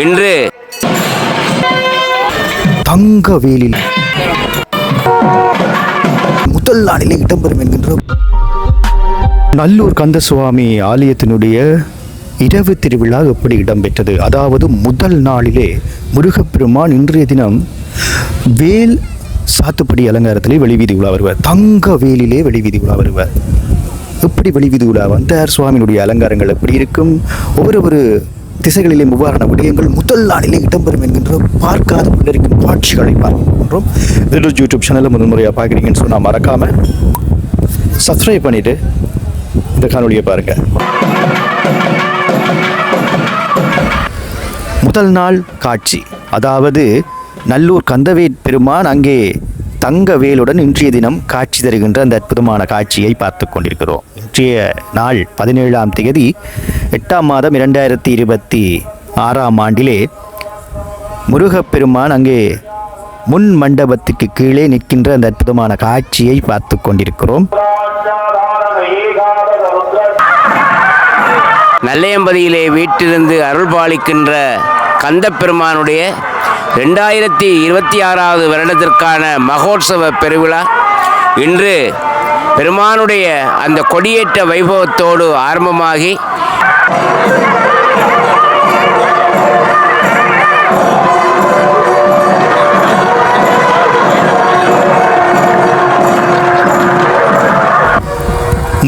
இன்று தங்கவேலில் முதல் நாளிலே இடம்பெறும் என்கின்ற நல்லூர் கந்தசுவாமி ஆலயத்தினுடைய இரவு திருவிழா எப்படி இடம்பெற்றது? அதாவது முதல் நாளிலே முருகப்பெருமான் இன்றைய தினம் வேல் சாத்துப்படி அலங்காரத்திலே வெளிவீதி உலா வருவார். தங்க வேலிலே வெளிவீதி உலா வருவார். எப்படி வெளிவீதி உலா வந்தார்? சுவாமியினுடைய அலங்காரங்கள் எப்படி இருக்கும்? ஒவ்வொரு திசைகளிலே முவ்வாறான விடயங்கள் முதல் நாளிலே இடம்பெறும் என்கின்ற பார்க்காத பிள்ளரிக்கும் காட்சிகளை பார்க்கின்றோம். இதில் யூடியூப் சேனலில் முதன்முறையாக பார்க்குறீங்கன்னு சொன்னால் மறக்காமல் சப்ஸ்கிரைப் பண்ணிவிட்டு இந்த காணொலியை பாருங்கள். முதல் நாள் காட்சி, அதாவது நல்லூர் கந்தவேல் பெருமான் அங்கே தங்க வேலுடன் இன்றைய தினம் காட்சி தருகின்ற அந்த அற்புதமான காட்சியை பார்த்து கொண்டிருக்கிறோம். இன்றைய நாள் 17ஆம் தேதி 8ஆம் மாதம் 2026ஆம் ஆண்டிலே முருகப்பெருமான் அங்கே முன் மண்டபத்துக்கு கீழே நிற்கின்ற அந்த அற்புதமான காட்சியை பார்த்து கொண்டிருக்கிறோம். நல்லையம்பதியிலே வீட்டிலிருந்து அருள் பாலிக்கின்ற கந்தப்பெருமானுடைய 2026வது வருடத்திற்கான மகோற்சவ பெருவிழா இன்று பெருமானுடைய அந்த கொடியேற்ற வைபவத்தோடு ஆரம்பமாகி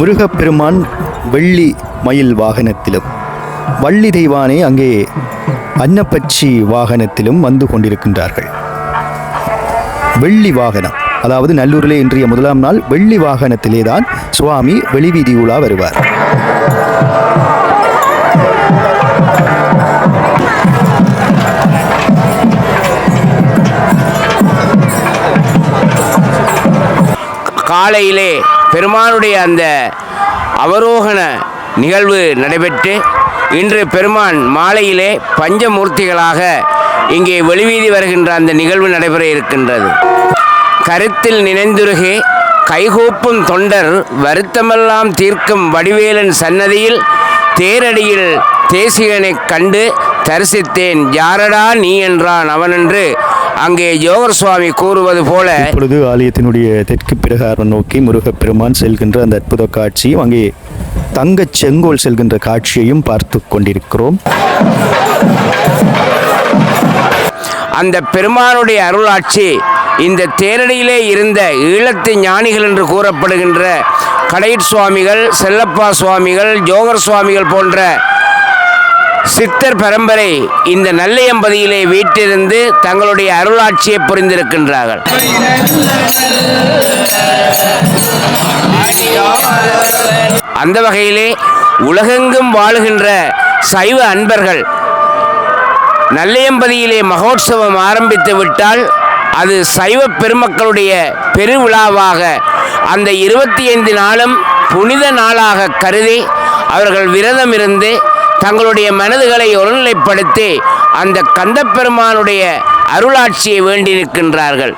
முருகப்பெருமான் வெள்ளி மயில் வாகனத்திலும் வள்ளி தெய்வானை அங்கே அன்னப்பட்சி வாகனத்திலும் வந்து கொண்டிருக்கின்றார்கள். வெள்ளி வாகனம், அதாவது நல்லூரிலே இன்றைய முதலாம் நாள் வெள்ளி வாகனத்திலே தான் சுவாமி வெளிவீதி உலா வருவார். காலையிலே பெருமானுடைய அந்த அவரோகண நிகழ்வு நடைபெற்று இன்று பெருமான் மாலையிலே பஞ்சமூர்த்திகளாக இங்கே வெளிவீதி வருகின்ற அந்த நிகழ்வு நடைபெற இருக்கின்றது. கருத்தில் நினைந்துருகே கைகூப்பும் தொண்டர் வருத்தமெல்லாம் தீர்க்கும் வடிவேலன் சன்னதியில் தேரடியில் தேசிகனை கண்டு தரிசித்தேன், யாரடா நீ என்றான் அவனென்று அங்கே ஜோகர் சுவாமி கூறுவது போல இப்பொழுது ஆலயத்தினுடைய தெற்கு பிரகாரம் நோக்கி முருகப்பெருமான் செல்கின்ற அந்த அற்புத காட்சியும் அங்கே தங்கச் செங்கோல் செல்கின்ற காட்சியையும் பார்த்து கொண்டிருக்கிறோம். அந்த பெருமானுடைய அருளாட்சி இந்த தேரடியிலே இருந்த ஈழத்து ஞானிகள் என்று கூறப்படுகின்ற கடையற் சுவாமிகள், செல்லப்பா சுவாமிகள், ஜோகர் சுவாமிகள் போன்ற சித்தர் பரம்பரை இந்த நல்லையம்பதியிலே வீட்டிலிருந்து தங்களுடைய அருளாட்சியை புரிந்திருக்கின்றார்கள். அந்த வகையிலே உலகெங்கும் வாழுகின்ற சைவ அன்பர்கள் நல்லையம்பதியிலே மகோற்சவம் ஆரம்பித்து விட்டால் அது சைவ பெருமக்களுடைய பெருவிழாவாக அந்த 25 நாளும் புனித நாளாக கருதி அவர்கள் விரதம் இருந்து தங்களுடைய மனதுகளை ஒருநிலைப்படுத்தி அந்த கந்தப்பெருமானுடைய அருளாட்சியை வேண்டி நிற்கின்றார்கள்.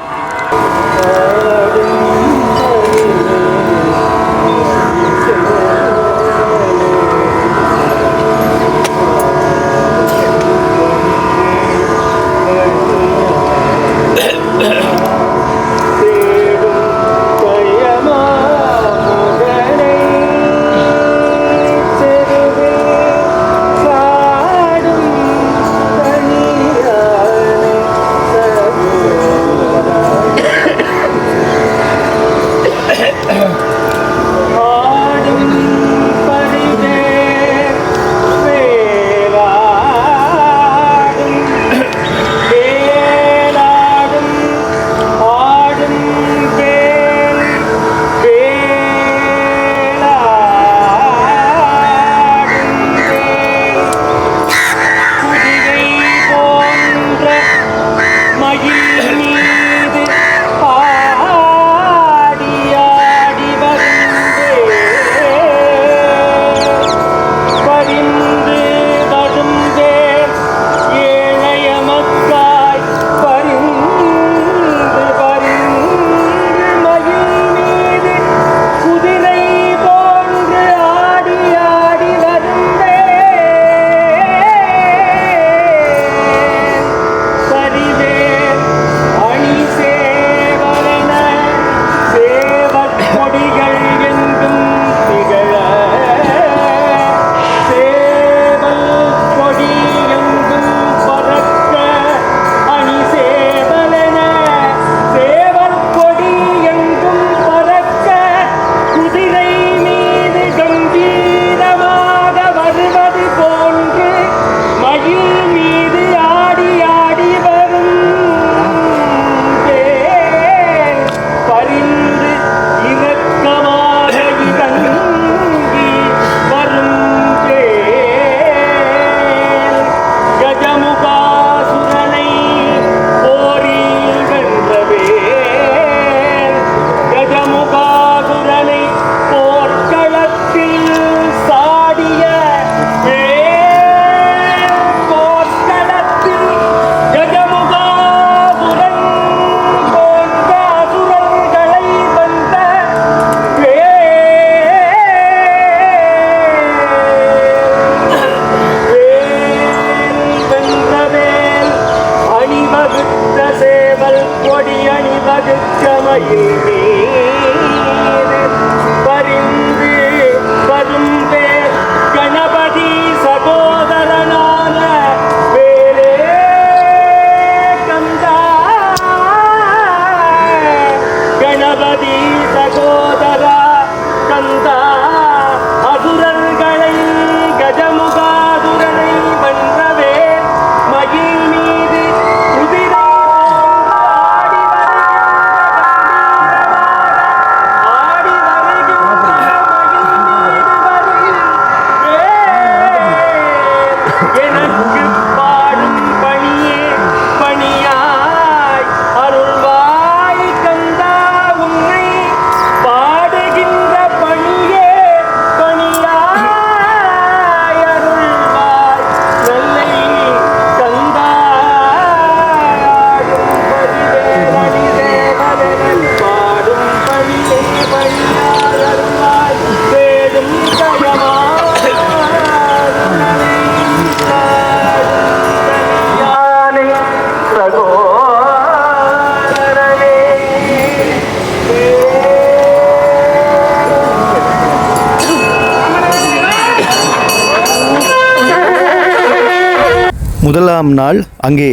முதலாம் நாள் அங்கே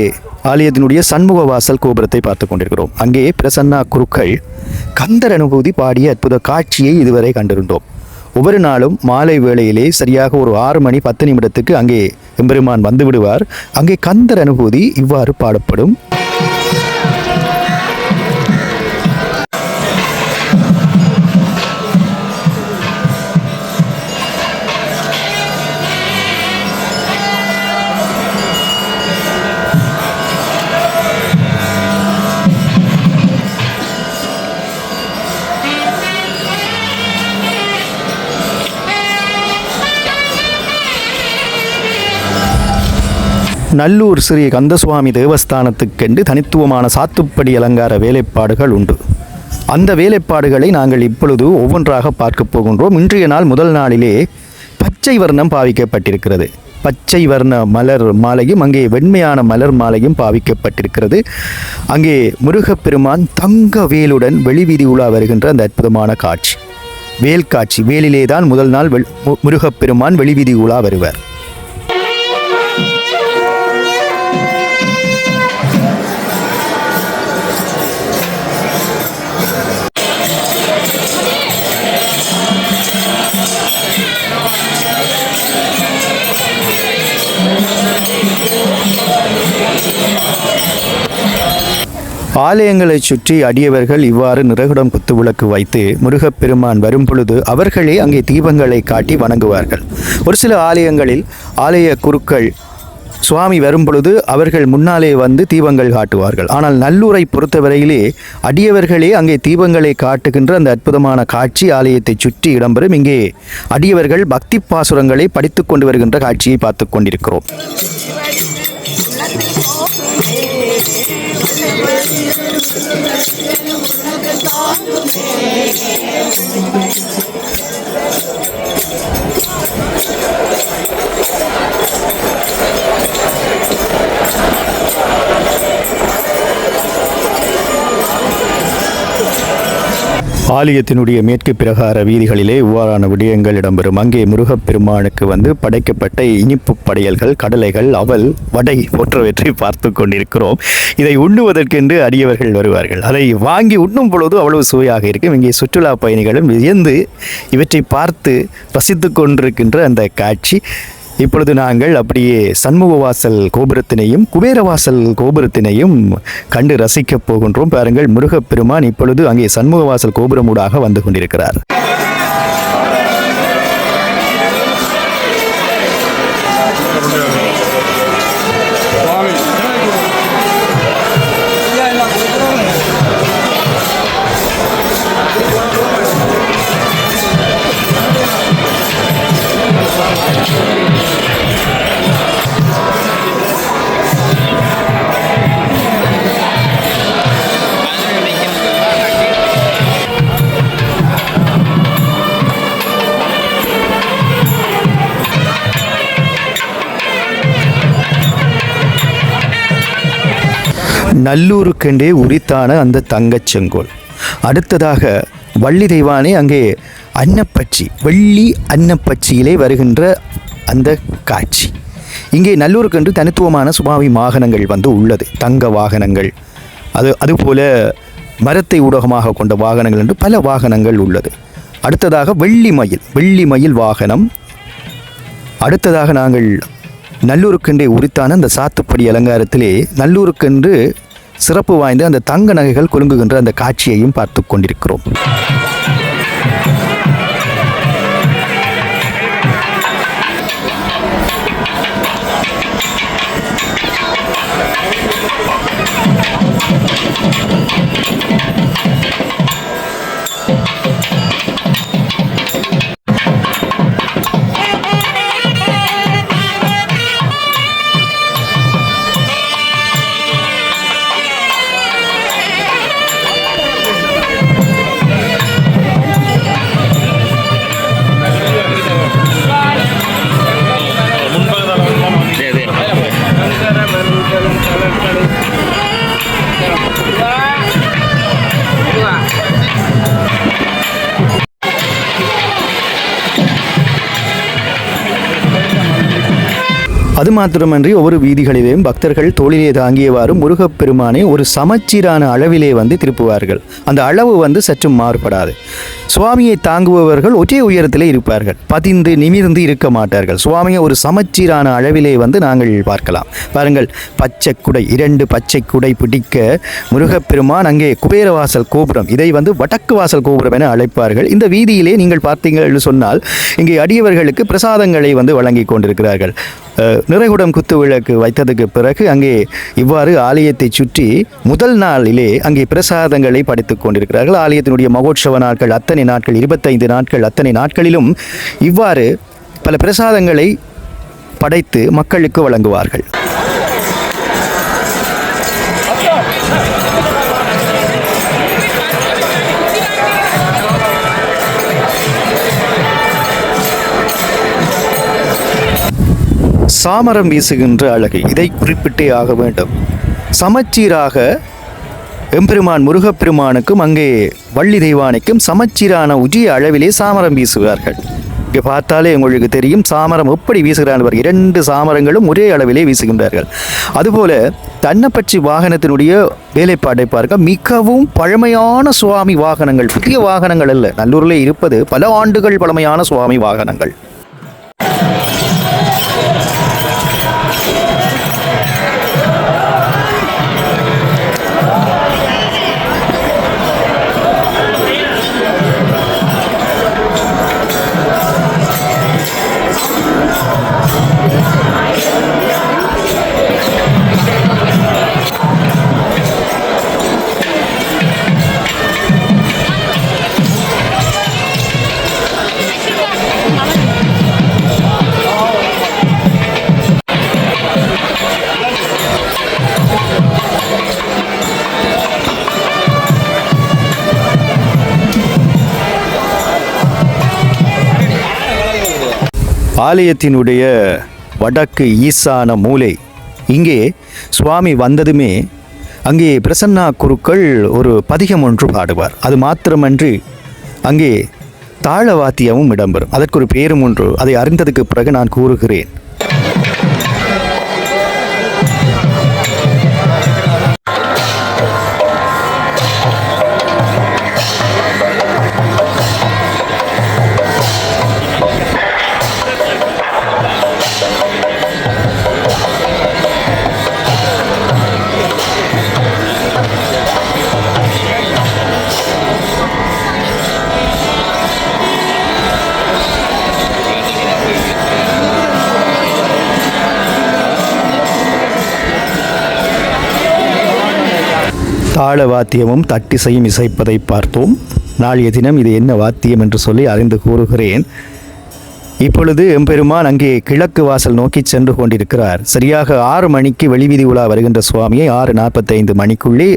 ஆலயத்தினுடைய சண்முக வாசல் கோபுரத்தை பார்த்து கொண்டிருக்கிறோம். அங்கே பிரசன்னா குருக்கள் கந்தர் அனுபூதி பாடிய அற்புத காட்சியை இதுவரை கண்டிருந்தோம். ஒவ்வொரு நாளும் மாலை வேளையிலே சரியாக ஒரு 6 மணி 10 நிமிடத்துக்கு அங்கே எம்பெருமான் வந்து விடுவார். அங்கே கந்தர் அனுபூதி இவ்வாறு பாடப்படும். நல்லூர் ஸ்ரீ கந்தசுவாமி தேவஸ்தானத்துக்கென்று தனித்துவமான சாத்துப்படி அலங்கார வேலைப்பாடுகள் உண்டு. அந்த வேலைப்பாடுகளை நாங்கள் இப்பொழுது ஒவ்வொன்றாக பார்க்க போகின்றோம். இன்றைய நாள் முதல் நாளிலே பச்சை வர்ணம் பாவிக்கப்பட்டிருக்கிறது. பச்சை வர்ண மலர் மாலையும் அங்கே வெண்மையான மலர் மாலையும் பாவிக்கப்பட்டிருக்கிறது. அங்கே முருகப்பெருமான் தங்க வேலுடன் வெளிவீதி உலா வருகின்ற அந்த அற்புதமான காட்சி, வேல் காட்சி. வேலிலே தான் முதல் நாள் முருகப்பெருமான் வெளிவீதி உலா வருவார். ஆலயங்களை சுற்றி அடியவர்கள் இவ்வாறு நிறகுடம் குத்துவிளக்கு வைத்து முருகப்பெருமான் வரும் பொழுது அவர்களே அங்கே தீபங்களை காட்டி வணங்குவார்கள். ஒரு சில ஆலயங்களில் ஆலய குருக்கள் சுவாமி வரும் பொழுது அவர்கள் முன்னாலே வந்து தீபங்கள் காட்டுவார்கள். ஆனால் நல்லூரை பொறுத்தவரையிலே அடியவர்களே அங்கே தீபங்களை காட்டுகின்ற அந்த அற்புதமான காட்சி ஆலயத்தை சுற்றி இடம்பெறும். இங்கே அடியவர்கள் பக்தி பாசுரங்களை படித்து கொண்டு வருகின்ற காட்சியை பார்த்து கொண்டிருக்கிறோம். ஆலயத்தினுடைய மேற்கு பிரகார வீதிகளிலே இவ்வாறான விடயங்கள் இடம்பெறும். அங்கே முருகப்பெருமானுக்கு படைக்கப்பட்ட இனிப்பு படையல்கள், கடலைகள், அவல், வடை போன்றவற்றை பார்த்து கொண்டிருக்கிறோம். இதை உண்ணுவதற்கென்று அடியவர்கள் வருவார்கள். அதை வாங்கி உண்ணும் பொழுது அவ்வளவு சுவையாக இருக்கும். இங்கே சுற்றுலா பயணிகளும் வியந்து இவற்றை பார்த்து ரசித்து கொண்டிருக்கின்ற அந்த காட்சி. இப்பொழுது நாங்கள் அப்படியே சண்முக வாசல் கோபுரத்தினையும் குபேரவாசல் கோபுரத்தினையும் கண்டு ரசிக்கப் போகின்றோம். பாருங்கள், முருகப்பெருமான் இப்பொழுது அங்கே சண்முக வாசல் கோபுரமூடாக வந்து கொண்டிருக்கிறார். நல்லூருக்கென்றே உரித்தான அந்த தங்கச் செங்கோல். அடுத்ததாக வள்ளி தெய்வானே அங்கே அன்னப்பட்சி, வெள்ளி அன்னப்பட்சியிலே வருகின்ற அந்த காட்சி. இங்கே நல்லூருக்கென்று தனித்துவமான சுவாமி வாகனங்கள் உள்ளது. தங்க வாகனங்கள், அதுபோல மரத்தை ஊடகமாக கொண்ட வாகனங்கள் என்று பல வாகனங்கள் உள்ளது. அடுத்ததாக வெள்ளி மயில் வாகனம். அடுத்ததாக நாங்கள் நல்லூருக்கென்றே உரித்தான அந்த சாத்துப்படி அலங்காரத்திலே நல்லூருக்கென்று சிறப்பு வாய்ந்த அந்த தங்க நகைகள் குலுங்குகின்ற அந்த காட்சியையும் பார்த்து கொண்டிருக்கிறோம். அது மாத்திரமன்றி ஒவ்வொரு வீதிகளிலேயும் பக்தர்கள் தோளிலே தாங்கியவாறு முருகப்பெருமானை ஒரு சமச்சீரான அளவிலே திருப்புவார்கள். அந்த அளவு சற்று மாறுபடாது. சுவாமியை தாங்குபவர்கள் ஒரே உயரத்திலே இருப்பார்கள், பதிந்து நிமிர்ந்து இருக்க மாட்டார்கள். சுவாமியை ஒரு சமச்சீரான அளவிலே நாங்கள் பார்க்கலாம். பாருங்கள், பச்சை குடை, 2 பச்சை குடை பிடிக்க முருகப்பெருமான் அங்கே குபேரவாசல் கோபுரம், இதை வடக்கு வாசல் கோபுரம் என அழைப்பார்கள். இந்த வீதியிலே நீங்கள் பார்த்தீர்கள் என்று சொன்னால் இங்கே அடியவர்களுக்கு பிரசாதங்களை வழங்கி கொண்டிருக்கிறார்கள். நிறைகுடம் குத்து விளக்கு வைத்ததுக்கு பிறகு அங்கே இவ்வாறு ஆலயத்தை சுற்றி முதல் நாளிலே அங்கே பிரசாதங்களை படைத்துக் கொண்டிருக்கிறார்கள். ஆலயத்தினுடைய மகோற்சவ நாட்கள் அத்தனை நாட்கள், 25 நாட்கள், அத்தனை நாட்களிலும் இவ்வாறு பல பிரசாதங்களை படைத்து மக்களுக்கு வழங்குவார்கள். சாமரம் வீசுகின்ற அழகு, இதை குறிப்பிட்டே ஆக வேண்டும். சமச்சீராக எம்பெருமான் முருகப்பெருமானுக்கும் அங்கே வள்ளி தெய்வானைக்கும் சமச்சீரான உரிய அளவிலே சாமரம் வீசுவார்கள். இங்கே பார்த்தாலே உங்களுக்கு தெரியும் சாமரம் எப்படி வீசுகிறார்கள். 2 சாமரங்களும் ஒரே அளவிலே வீசுகின்றார்கள். அதுபோல தன்னப்பட்சி வாகனத்தினுடைய வேலைப்பாட்டை பார்க்க மிகவும் பழமையான சுவாமி வாகனங்கள், புதிய வாகனங்கள் அல்ல. நல்லூரிலே இருப்பது பல ஆண்டுகள் பழமையான சுவாமி வாகனங்கள். ஆலயத்தினுடைய வடக்கு ஈசான மூலை, இங்கே சுவாமி வந்ததுமே அங்கே பிரசன்னா குருக்கள் ஒரு பதிகம் ஒன்று பாடுவார். அது மாத்திரமன்றி அங்கே தாளவாத்தியமும் இடம்பெறும். அதற்கு ஒரு பேரும் ஒன்று, அதை அறிந்ததுக்கு பிறகு நான் கூறுகிறேன். தாள வாத்தியமும் தட்டிசையும் இசைப்பதை பார்த்தோம். நாளைய தினம் இது என்ன வாத்தியம் என்று சொல்லி அறிந்து கூறுகிறேன். இப்பொழுது எம்பெருமான் அங்கே கிழக்கு வாசல் நோக்கி சென்று கொண்டிருக்கிறார். சரியாக 6 மணிக்கு வெளிவீதி உலா வருகின்ற சுவாமியை 6:45 மணிக்குள்ளே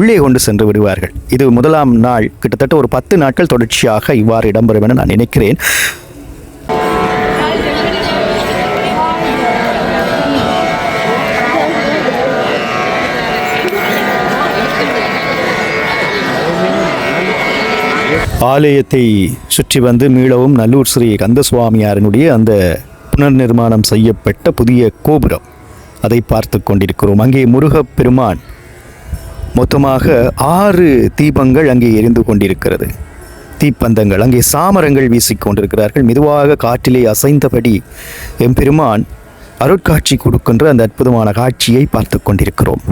உள்ளே கொண்டு சென்று விடுவார்கள். இது முதலாம் நாள். கிட்டத்தட்ட ஒரு 10 நாட்கள் தொடர்ச்சியாக இவ்வாறு இடம்பெறும் என நான் நினைக்கிறேன். ஆலயத்தை சுற்றி மீளவும் நல்லூர் ஸ்ரீ கந்தசுவாமியாரினுடைய அந்த புனர் நிர்மாணம் செய்யப்பட்ட புதிய கோபுரம், அதை பார்த்து கொண்டிருக்கிறோம். அங்கே முருகப்பெருமான் மொத்தமாக 6 தீபங்கள் அங்கே எரிந்து கொண்டிருக்கிறது. தீப்பந்தங்கள், அங்கே சாமரங்கள் வீசிக்கொண்டிருக்கிறார்கள். மெதுவாக காற்றிலே அசைந்தபடி எம்பெருமான் அருட்காட்சி கொடுக்கின்ற அந்த அற்புதமான காட்சியை பார்த்து கொண்டிருக்கிறோம்.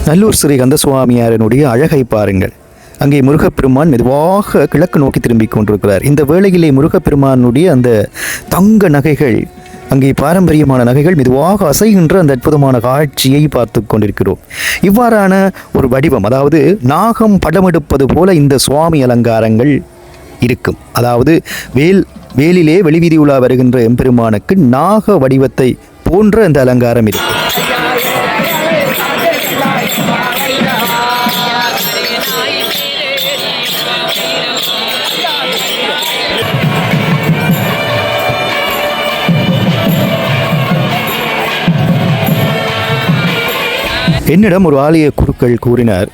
நல்லூர் ஸ்ரீ கந்தசுவாமியாரனுடைய அழகை பாருங்கள். அங்கே முருகப்பெருமான் மெதுவாக கிழக்கு நோக்கி திரும்பிக் கொண்டிருக்கிறார். இந்த வேளையிலே முருகப்பெருமானுடைய அந்த தங்க நகைகள், அங்கே பாரம்பரியமான நகைகள் மெதுவாக அசைகின்ற அந்த அற்புதமான காட்சியை பார்த்து கொண்டிருக்கிறோம். இவ்வாறான ஒரு வடிவம், அதாவது நாகம் படமெடுப்பது போல இந்த சுவாமி அலங்காரங்கள் இருக்கும். அதாவது வேலிலே வெளிவீதி உலா வருகின்ற எம்பெருமானுக்கு நாக வடிவத்தை போன்ற அந்த அலங்காரம் இருக்கும். என்னிடம் ஒரு ஆலய குருக்கள் கூறினார்,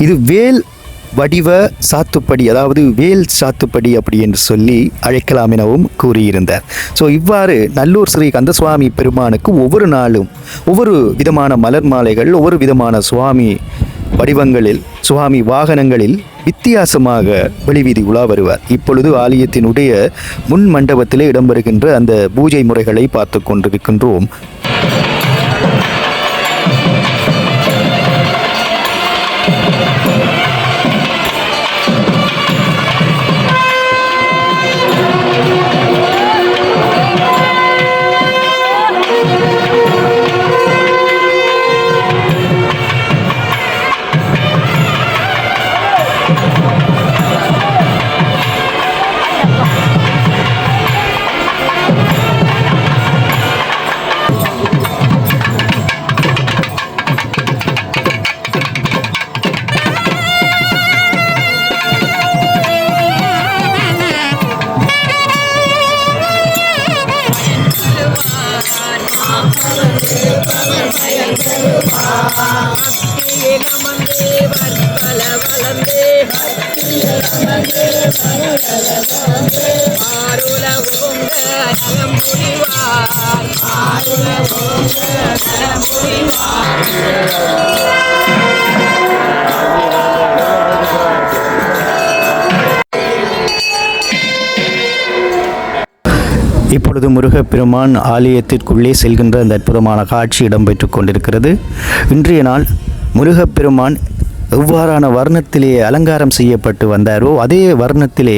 இது வேல் வடிவ சாத்துப்படி, அதாவது வேல் சாத்துப்படி அப்படி என்று சொல்லி அழைக்கலாம் எனவும் கூறியிருந்தார். ஸோ இவ்வாறு நல்லூர் ஸ்ரீ கந்தசுவாமி பெருமானுக்கு ஒவ்வொரு நாளும் ஒவ்வொரு விதமான மலர் மாலைகள், ஒவ்வொரு விதமான சுவாமி வடிவங்களில், சுவாமி வாகனங்களில் வித்தியாசமாக வெளிவீதி உலா வருவார். இப்பொழுது ஆலயத்தினுடைய முன் மண்டபத்திலே இடம்பெறுகின்ற அந்த பூஜை முறைகளை பார்த்து கொண்டிருக்கின்றோம். இப்பொழுது முருகப்பெருமான் ஆலயத்திற்குள்ளே செல்கின்ற அந்த அற்புதமான காட்சி இடம்பெற்று கொண்டிருக்கிறது. இன்றைய நாள் முருகப்பெருமான் எவ்வாறான வர்ணத்திலே அலங்காரம் செய்யப்பட்டு வந்தாரோ அதே வர்ணத்திலே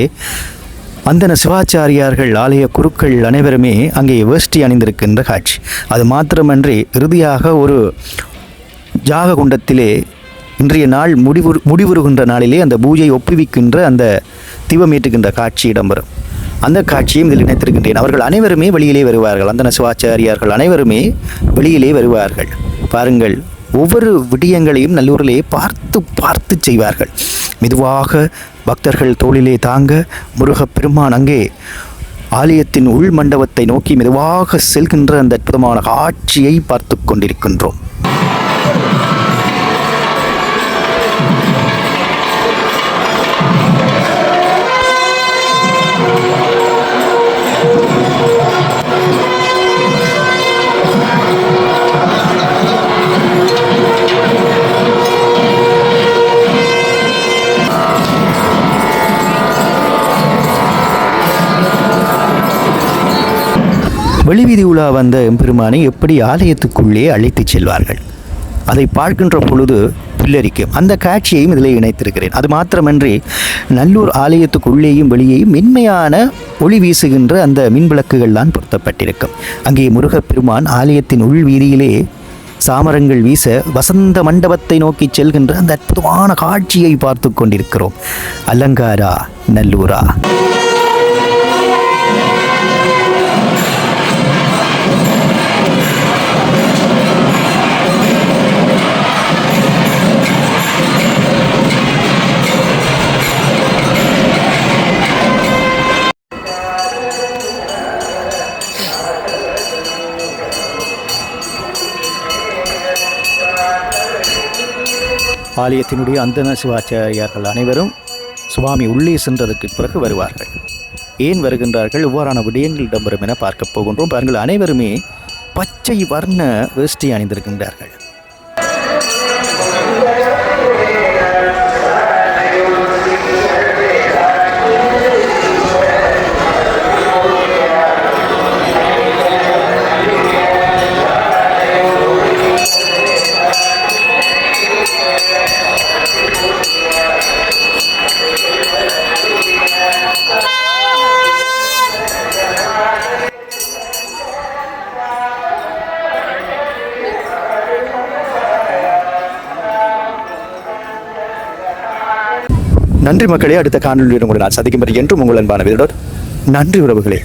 அந்தன சிவாச்சாரியார்கள், ஆலய குருக்கள் அனைவருமே அங்கே வேஷ்டி அணிந்திருக்கின்ற காட்சி. அது மாத்திரமன்றி இறுதியாக ஒரு ஜாக குண்டத்திலே இன்றைய நாள் முடிவுறுகின்ற நாளிலே அந்த பூஜை ஒப்புவிக்கின்ற அந்த தீபமேற்றுகின்ற காட்சி இடம்பெறும். அந்த காட்சியும் இதில் இணைத்திருக்கின்றேன். அவர்கள் அனைவருமே வெளியிலே வருவார்கள். அந்தன சிவாச்சாரியார்கள் அனைவருமே வெளியிலே வருவார்கள். பாருங்கள், ஒவ்வொரு விடயங்களையும் நல்லூரிலே பார்த்து பார்த்து செய்வார்கள். மெதுவாக பக்தர்கள் தோளிலே தாங்க முருகப்பெருமான் அங்கே ஆலயத்தின் உள் மண்டபத்தை நோக்கி மெதுவாக செல்கின்ற அந்த அற்புதமான காட்சியை பார்த்து கொண்டிருக்கின்றோம். வெளிவீதி உலா வந்த எம்பெருமானை எப்படி ஆலயத்துக்குள்ளே அழைத்துச் செல்வார்கள், அதை பார்க்கின்ற பொழுது புல்லரிக்கும். அந்த காட்சியையும் இதில் இணைத்திருக்கிறேன். அது மாத்திரமன்றி நல்லூர் ஆலயத்துக்குள்ளேயும் வெளியேயும் மென்மையான ஒளி வீசுகின்ற அந்த மின்விளக்குகள் தான் பொருத்தப்பட்டிருக்கும். அங்கே முருகப்பெருமான் ஆலயத்தின் உள் வீதியிலே சாமரங்கள் வீச வசந்த மண்டபத்தை நோக்கி செல்கின்ற அந்த அற்புதமான காட்சியை பார்த்து கொண்டிருக்கிறோம். அலங்காரா நல்லூரா. ஆலயத்தினுடைய அந்தன சிவாச்சாரியார்கள் அனைவரும் சுவாமி உள்ளே சென்றதற்கு பிறகு வருவார்கள். ஏன் வருகின்றார்கள், இவ்வாறான விடயங்கள் இடம்பெறும் என பார்க்க போகின்றோம். பாருங்கள், அனைவருமே பச்சை வர்ண வேஷ்டி அணிந்திருக்கின்றார்கள். நன்றி மக்களே. அடுத்த காணொலியில் உங்களை நான் சந்திக்கும் வரை என்றும் உங்கள் அன்பான வீரர். நன்றி உறவுகளே.